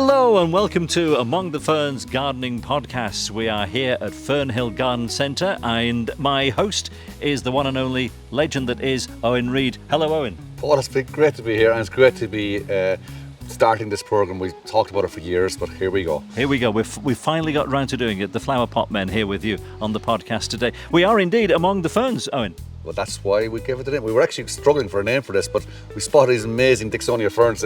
Hello and welcome to Among the Ferns Gardening Podcasts. We are here at Fernhill Garden Centre and my host is the one and only legend that is Eoin Reid. Hello Eoin. Oh, it's been great to be here and it's great to be starting this programme. We've talked about it for years, but here we go. Here we go. We've finally got round to doing it. The Flower Pot Men here with you on the podcast today. We are indeed Among the Ferns, Eoin. Well, that's why we gave it the name. We were actually struggling for a name for this, but we spotted these amazing Dixonia ferns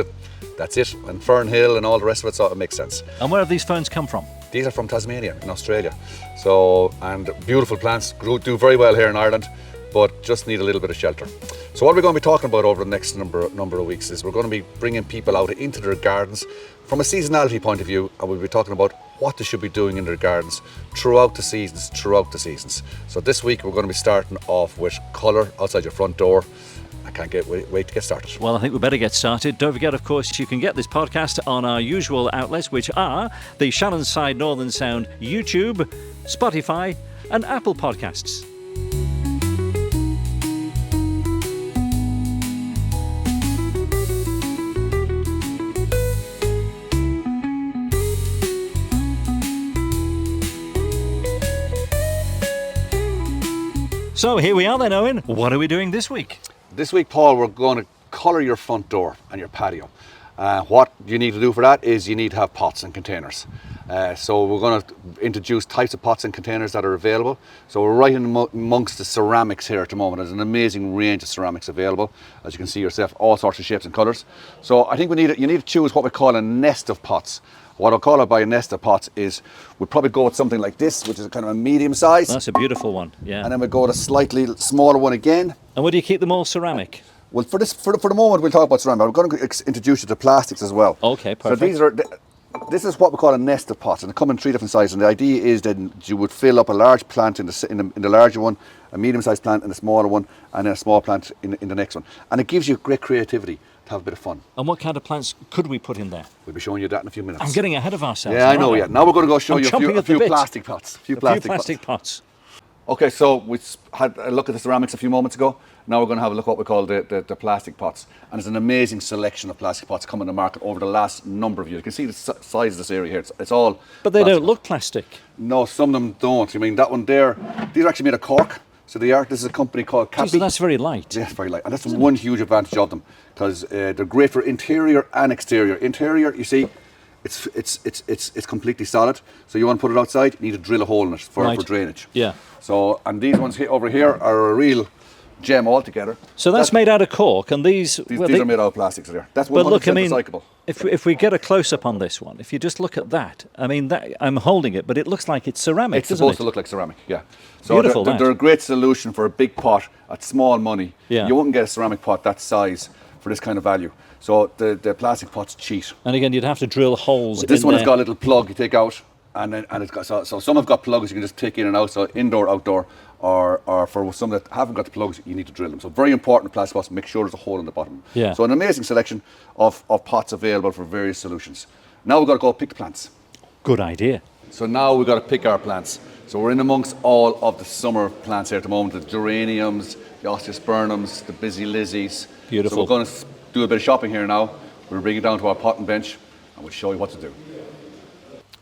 that's it. And Fernhill and all the rest of it, so it makes sense. And where have these ferns come from? These are from Tasmania in Australia. So, and beautiful plants, do very well here in Ireland, but just need a little bit of shelter. So what we're going to be talking about over the next number of weeks is we're going to be bringing people out into their gardens from a seasonality point of view, and we'll be talking about what they should be doing in their gardens throughout the seasons. So this week we're going to be starting off with colour outside your front door. I can't wait to get started. Well, I think we better get started. Don't forget, of course, you can get this podcast on our usual outlets, which are the Shannon Side Northern Sound YouTube, Spotify and Apple Podcasts. So here we are then, Eoin. What are we doing this week? This week, Paul, we're going to colour your front door and your patio. What you need to do for that is you need to have pots and containers. So we're going to introduce types of pots and containers that are available. So we're right in amongst the ceramics here at the moment. There's an amazing range of ceramics available. As you can see yourself, all sorts of shapes and colours. So I think you need to choose what we call a nest of pots. What I'll call it by a nest of pots is we'd probably go with something like this, which is kind of a medium size. That's a beautiful one, yeah. And then we'll go with a slightly smaller one again. And would you keep them all ceramic? Well, for the moment, we'll talk about ceramic. I'm going to introduce you to plastics as well. Okay, perfect. So this is what we call a nest of pots, and they come in 3 different sizes. And the idea is that you would fill up a large plant in the larger one, a medium-sized plant in the smaller one, and then a small plant in the next one. And it gives you great creativity to have a bit of fun. And what kind of plants could we put in there? We'll be showing you that in a few minutes. I'm getting ahead of ourselves. Yeah, I know. Yeah. Now we're going to go show you a few plastic pots. A few plastic pots. Okay, so we had a look at the ceramics a few moments ago. Now we're going to have a look at what we call the plastic pots. And there's an amazing selection of plastic pots coming to market over the last number of years. You can see the size of this area here. It's all But they plastic. don't look plastic. No, some of them don't. I mean, that one there, these are actually made of cork. So this is a company called Cappy. So that's very light. Yeah, very light. And that's one huge advantage of them, because they're great for interior and exterior. Interior, you see, it's completely solid. So you want to put it outside, you need to drill a hole in it for drainage. Yeah. So, and these ones over here are a real gem altogether. So that's made out of cork, and these are made out of plastics there. That's 100% recyclable. If we get a close-up on this one, if you just look at that, I mean, I'm holding it, but it looks like it's ceramic, It's supposed to look like ceramic, yeah. So beautiful, they're a great solution for a big pot at small money. Yeah. You wouldn't get a ceramic pot that size for this kind of value. So the plastic pots cheat. And again, you'd have to drill holes. This one has got a little plug you take out, and it's got so some have got plugs you can just take in and out, so indoor, outdoor, or for some that haven't got the plugs, you need to drill them. So very important, plastic pots, make sure there's a hole in the bottom. Yeah. So an amazing selection of pots available for various solutions. Now we've got to go pick the plants. Good idea. So now we've got to pick our plants. So we're in amongst all of the summer plants here at the moment, the geraniums, the osteospermums, the busy lizzies. Beautiful. So we're going to do a bit of shopping here now. We'll bring it down to our potting bench and we'll show you what to do.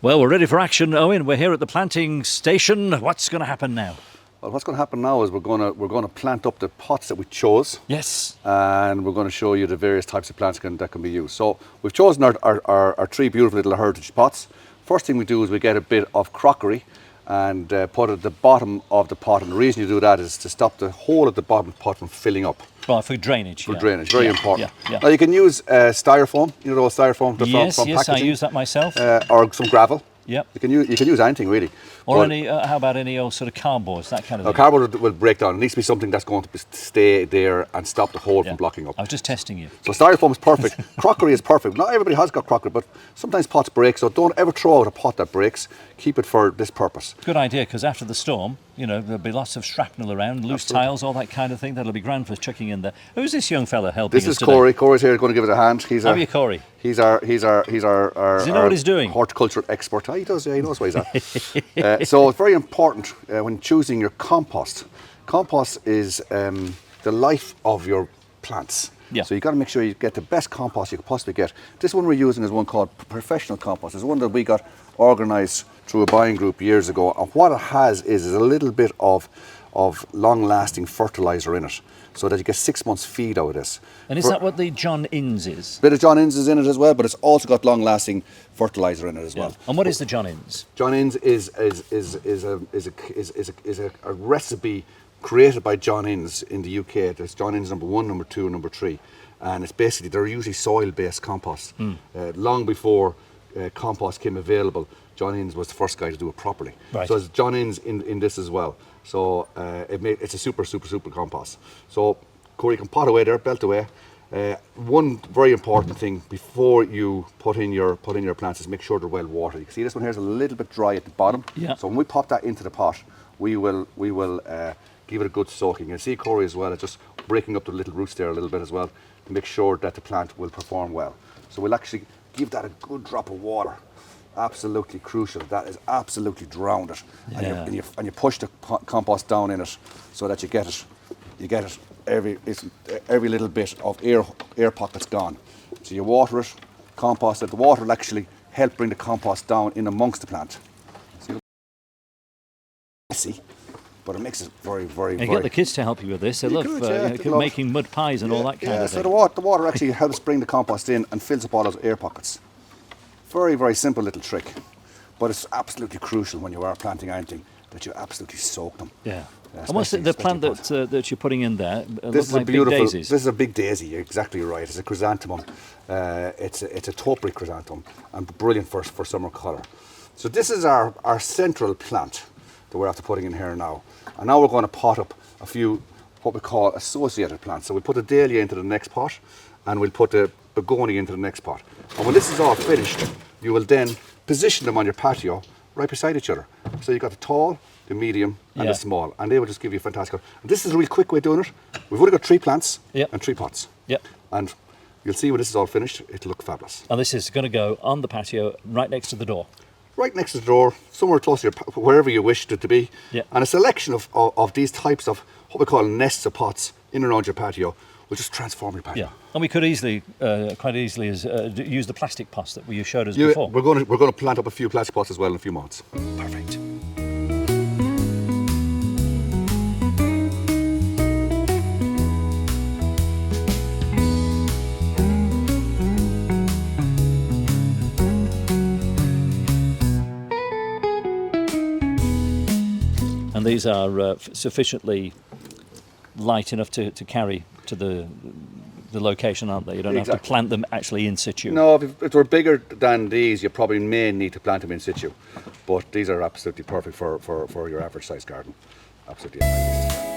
Well, we're ready for action, Eoin. We're here at the planting station. What's going to happen now? Well, what's going to happen now is we're going to plant up the pots that we chose. Yes. And we're going to show you the various types of plants that can be used. So we've chosen our 3 beautiful little heritage pots. First thing we do is we get a bit of crockery and put it at the bottom of the pot. And the reason you do that is to stop the whole of the bottom pot from filling up. Well, for drainage. For drainage, very important. Yeah. Now you can use styrofoam, you know, styrofoam from packaging. Yes, I use that myself. Or some gravel. Yep. You can use anything really. Or how about any old sort of cardboards, that kind of thing? Cardboard will break down. It needs to be something that's going to stay there and stop the hole from blocking up. I was just testing you. So styrofoam is perfect. Crockery is perfect. Not everybody has got crockery, but sometimes pots break, so don't ever throw out a pot that breaks. Keep it for this purpose. Good idea, because after the storm, you know, there'll be lots of shrapnel around, loose tiles, all that kind of thing. That'll be grand for chucking in there. Who's this young fella helping us today? This is Corey. Corey's here going to give us a hand. How are you, Corey? He's our Does he know what he's doing? Horticulture expert. He does, yeah, he knows what he's at. So it's very important when choosing your compost. Compost is the life of your plants. Yeah. So you got to make sure you get the best compost you could possibly get. This one we're using is one called professional compost. It's one that we got organised through a buying group years ago, and what it has is a little bit of long-lasting fertiliser in it, so that you get 6 months feed out of this. And is that what the John Innes is? A bit of John Innes is in it as well, but it's also got long-lasting fertiliser in it as well. And what is the John Innes? John Innes is a recipe created by John Innes in the UK. There's John Innes number 1, number 2, and number 3, and it's basically, they're usually soil-based compost. Long before compost came available, John Innes was the first guy to do it properly. Right. So there's John Innes in this as well. So it's a super compost. So Corey, you can pot away there, belt away. One very important thing before you put in your plants is make sure they're well watered. You can see this one here is a little bit dry at the bottom. Yeah. So when we pop that into the pot, we will give it a good soaking. You can see, Corey, as well, it's just breaking up the little roots there a little bit as well to make sure that the plant will perform well. So we'll actually give that a good drop of water. Absolutely crucial. That is absolutely drowned it. Yeah. And you push the compost down in it so that you get it every little bit of air pockets gone. So you water it, compost it. The water will actually help bring the compost down in amongst the plant. So messy, but it makes it very. You get the kids to help you with this. They love making mud pies and all that kind of thing. So the water actually helps bring the compost in and fills up all those air pockets. Very simple little trick, but it's absolutely crucial when you are planting anything that you absolutely soak them. Yeah. And what's the plant that you're putting in there? This is like a beautiful. big daisies. This is a big daisy. You're exactly right. It's a chrysanthemum. It's a topiary chrysanthemum and brilliant for summer colour. So this is our central plant that we're after putting in here now. And now we're going to pot up a few what we call associated plants. So we put the dahlia into the next pot, and we'll put the begonia into the next pot. And when this is all finished, you will then position them on your patio right beside each other. So you've got the tall, the medium, and the small, and they will just give you a fantastic colour. And this is a real quick way of doing it. We've only got 3 plants and 3 pots. Yep. And you'll see when this is all finished, it'll look fabulous. And this is going to go on the patio right next to the door. Right next to the door, somewhere close to wherever you wish it to be. Yeah. And a selection of these types of what we call nests of pots in and around your patio will just transform your patio. Yeah, and we could easily, quite easily, use the plastic pots that you showed us before. We're going to plant up a few plastic pots as well in a few months. Perfect. And these are sufficiently light enough to carry to the location, aren't they? You don't have to plant them actually in situ. No, if they're bigger than these, you probably may need to plant them in situ. But these are absolutely perfect for your average size garden. Absolutely amazing.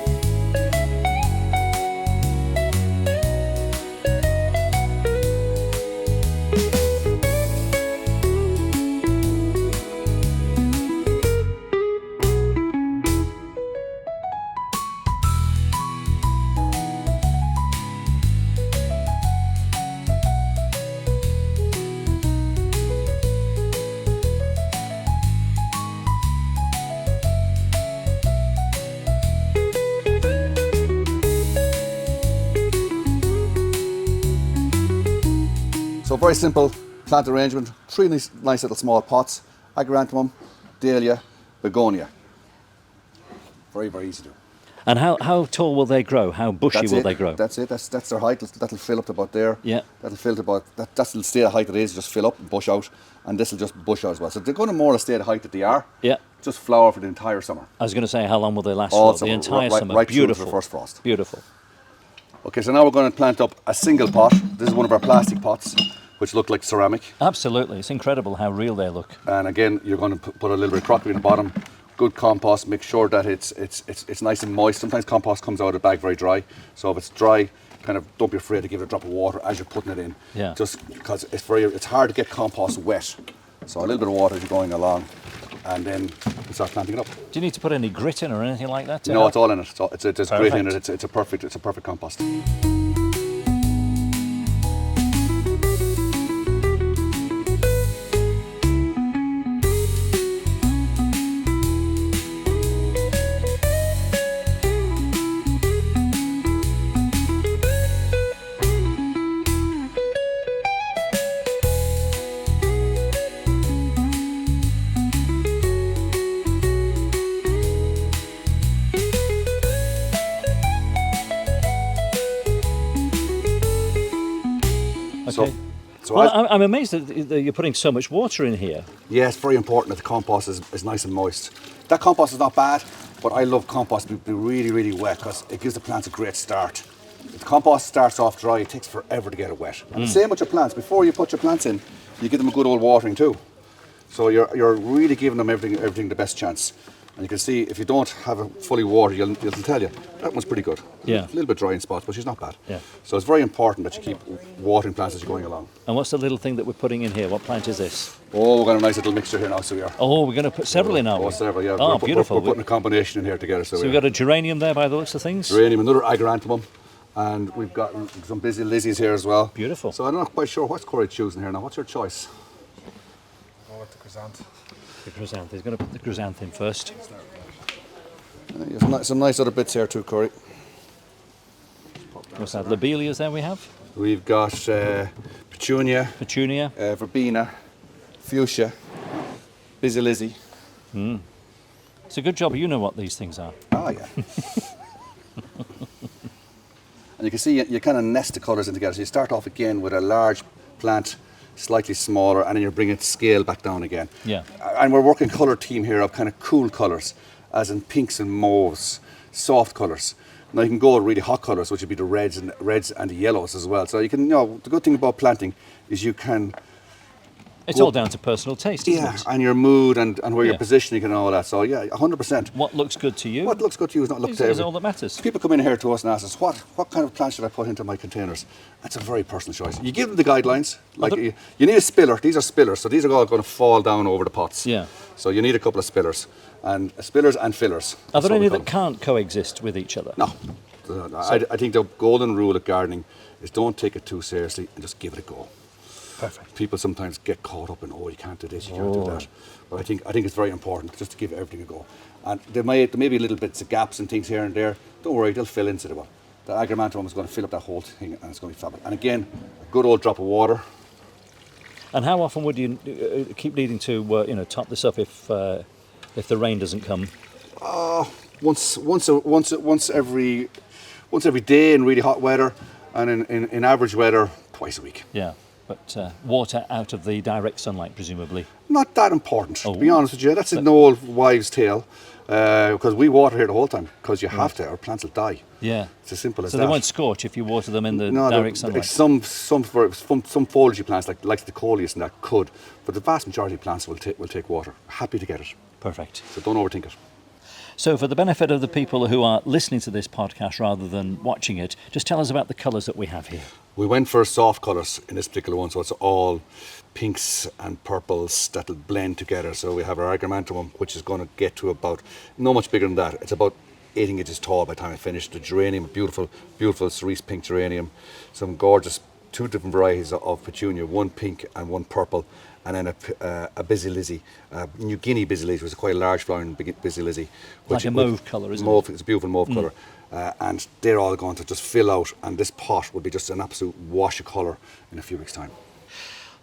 So very simple plant arrangement, 3 nice little small pots, Agranthemum, Dahlia, Begonia. Very easy to do. And how tall will they grow? How bushy will they grow? That's it. That's their height. That'll fill up to about there. Yeah. That'll fill to about that'll stay the height it is. Just fill up and bush out, and this will just bush out as well. So they're going to more or less stay the height that they are. Yeah. Just flower for the entire summer. I was going to say, how long will they last All for? summer, The entire summer. Right Beautiful. through to the first frost. Beautiful. Okay, so now we're going to plant up a single pot. This is one of our plastic pots, which look like ceramic. Absolutely. It's incredible how real they look. And again, you're going to put a little bit of crockery in the bottom. Good compost. Make sure that it's nice and moist. Sometimes compost comes out of the bag very dry. So if it's dry, kind of don't be afraid to give it a drop of water as you're putting it in. Yeah. Just because it's hard to get compost wet. So a little bit of water as you're going along, and then you start planting it up. Do you need to put any grit in or anything like that? No, it's all in it. It's great in it. It's a perfect compost. So Well, I'm amazed that you're putting so much water in here. yeah, it's very important that the compost is nice and moist. That compost is not bad, but I love compost to be really, really wet because it gives the plants a great start. If the compost starts off dry, it takes forever to get it wet. And the same with your plants. Before you put your plants in, you give them a good old watering too. So you're really giving them everything the best chance. And you can see if you don't have it fully watered, it'll tell you that one's pretty good. Yeah. A little bit dry in spots, but she's not bad. Yeah. So it's very important that you keep watering plants as you're going along. And what's the little thing that we're putting in here? What plant is this? Oh, we've got a nice little mixture here now, so we are. Oh, we're going to put several in, aren't we? Several, yeah. Oh, beautiful. We're putting a combination in here together. So we've got a geranium there by the looks of things. Geranium, another agaranthemum, and we've got some busy lizzies here as well. Beautiful. So I'm not quite sure what's Corey choosing here now. What's your choice? Go with the chrysanthemum. The chrysanthemum. He's going to put the chrysanthemum first. You have some nice other bits here too, Corey. What's that? Lobelias there we have? We've got petunia, Petunia. verbena, fuchsia, busy lizzie. It's a good job you know what these things are. Ah, yeah. And you can see you kind of nest the colours in together. So you start off again with a large plant, slightly smaller, and then you're bringing the scale back down again. Yeah. And we're working colour team here of kind of cool colours, as in pinks and mauves, soft colours. Now you can go with really hot colours, which would be the reds and the yellows as well. So you can, the good thing about planting is you can. It's all down to personal taste, isn't it? And your mood and where you're Yeah. positioning and all that. So yeah, 100%. What looks good to you What looks good to you is not look to is everyone. all that matters. People come in here to us and ask us, what kind of plants should I put into my containers? That's a very personal choice. You give them the guidelines. Like you need a spiller. These are spillers, so these are all going to fall down over the pots. Yeah. So you need a couple of spillers and fillers. Are That's there what any we call that them. can't coexist with each other? No. I think the golden rule of gardening is don't take it too seriously and just give it a go. Perfect. People sometimes get caught up in, you can't do this, you can't do that. But I think it's very important just to give everything a go. And there may be little bits of gaps and things here and there. Don't worry, they'll fill into the one. The agaranthemum is going to fill up that whole thing, and it's going to be fabulous. And again, a good old drop of water. And how often would you keep needing to top this up if the rain doesn't come? Once every day in really hot weather, and in average weather, twice a week. Yeah. But water out of the direct sunlight, presumably. Not that important, to be honest with you. That's an old wives' tale. Because we water here the whole time, because you have to, our plants will die. Yeah. It's as simple as So that. they won't scorch if you water them in the No, direct sunlight? some foliage plants, like the coleus and that, could. But the vast majority of plants will take water. Happy to get it. Perfect. So don't overthink it. So for the benefit of the people who are listening to this podcast rather than watching it, just tell us about the colours that we have here. We went for soft colours in this particular one, so it's all pinks and purples that'll blend together. So we have our agaranthemum, which is going to get to about, no much bigger than that. It's about 18 inches tall by the time I finish. The geranium, beautiful cerise pink geranium. Some gorgeous, two different varieties of petunia, one pink and one purple. And then a busy lizzie, New Guinea busy lizzie, which is quite a large flowering busy lizzie. Like a mauve colour, isn't it? It's a beautiful mauve colour. And they're all going to just fill out, and this pot will be just an absolute wash of colour in a few weeks' time.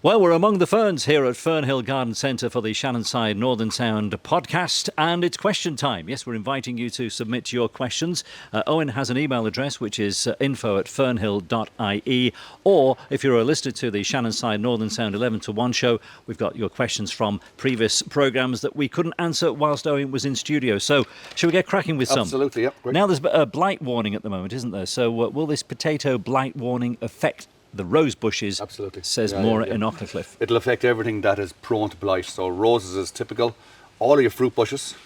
Well, we're among the ferns here at Fernhill Garden Centre for the Shannonside Northern Sound podcast, and it's question time. Yes, we're inviting you to submit your questions. Eoin has an email address, which is info@fernhill.ie, or if you're a listener to the Shannonside Northern Sound 11 to 1 show, we've got your questions from previous programmes that we couldn't answer whilst Eoin was in studio. So, shall we get cracking with some? Absolutely, yep. Great. Now there's a blight warning at the moment, isn't there? So will this potato blight warning affect the rose bushes? Absolutely. Says Maura in Ocklacliff. It'll affect everything that is prone to blight. So roses is typical. All of your fruit bushes,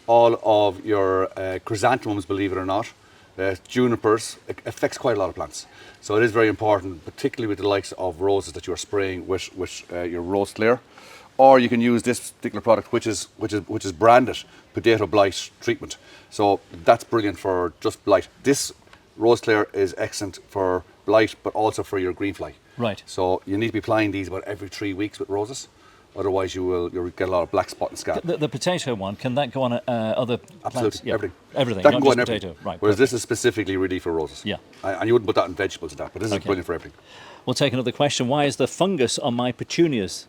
all of your chrysanthemums, believe it or not, junipers, it affects quite a lot of plants. So it is very important, particularly with the likes of roses that you are spraying with your rose clear. Or you can use this particular product, which is branded potato blight treatment. So that's brilliant for just blight. This rose clear is excellent for blight, but also for your green fly. Right. So you need to be applying these about every 3 weeks with roses. Otherwise, you'll get a lot of black spot and scab. The potato one, can that go on other plants? Absolutely, Yeah. everything. Not That can go just on potato. everything. Right. Whereas Perfect. this is specifically really for roses. Yeah. And you wouldn't put that in vegetables and that, but this is Okay. brilliant for everything. We'll take another question. Why is there fungus on my petunias?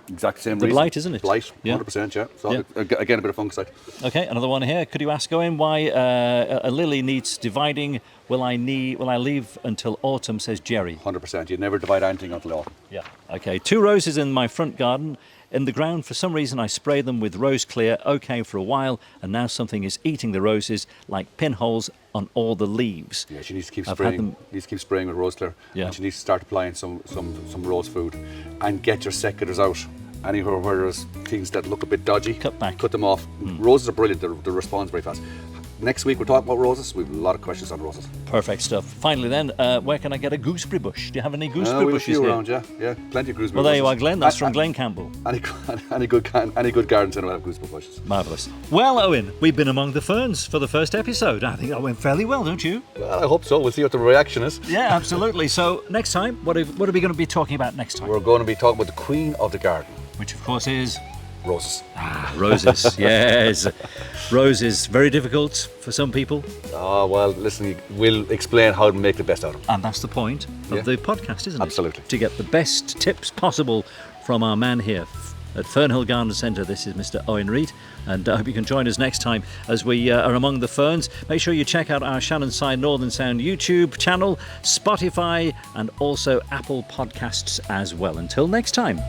Exact same The reason. blight, isn't it? Blight, Yeah. 100%, yeah. So Yeah. again, a bit of fungicide. Okay, another one here. Could you ask Eoin why a lily needs dividing? Will I leave until autumn? Says Jerry. 100%. You'd never divide anything until autumn. Yeah. Okay. 2 roses in my front garden. In the ground, for some reason, I sprayed them with rose clear. Okay, for a while, and now something is eating the roses like pinholes on all the leaves. Yeah, she needs to keep I've had spraying. them- Needs to keep spraying with rose clear. Yeah. And she needs to start applying some rose food, and get your secateurs out. Anywhere where there's things that look a bit dodgy, Cut back. Cut them off. Roses are brilliant. They respond very fast. Next week we're talking about roses. We have a lot of questions on roses. Perfect stuff. Finally, then, where can I get a gooseberry bush? Do you have any gooseberry We have a bushes few here? around, yeah, plenty of gooseberry. Well, there you are, bushes. Glenn. That's from Glenn Campbell. Any good garden centre will have gooseberry bushes. Marvellous. Well, Eoin, we've been among the ferns for the first episode. I think that went fairly well, don't you? Well, I hope so. We'll see what the reaction is. Yeah, absolutely. So next time, what are we going to be talking about next time? We're going to be talking about the queen of the garden, Which, of course, is roses. roses. Yes, roses. Very difficult for some people, Oh, well, listen, we'll explain how to make the best out of them. and that's the point of Yeah. the podcast, isn't it? Absolutely. To get the best tips possible from our man here at Fernhill Garden Centre. This is Mr. Eoin Reid, and I hope you can join us next time as we are among the ferns. Make sure you check out our Shannon Side Northern Sound YouTube channel, Spotify, and also Apple Podcasts as well. Until next time.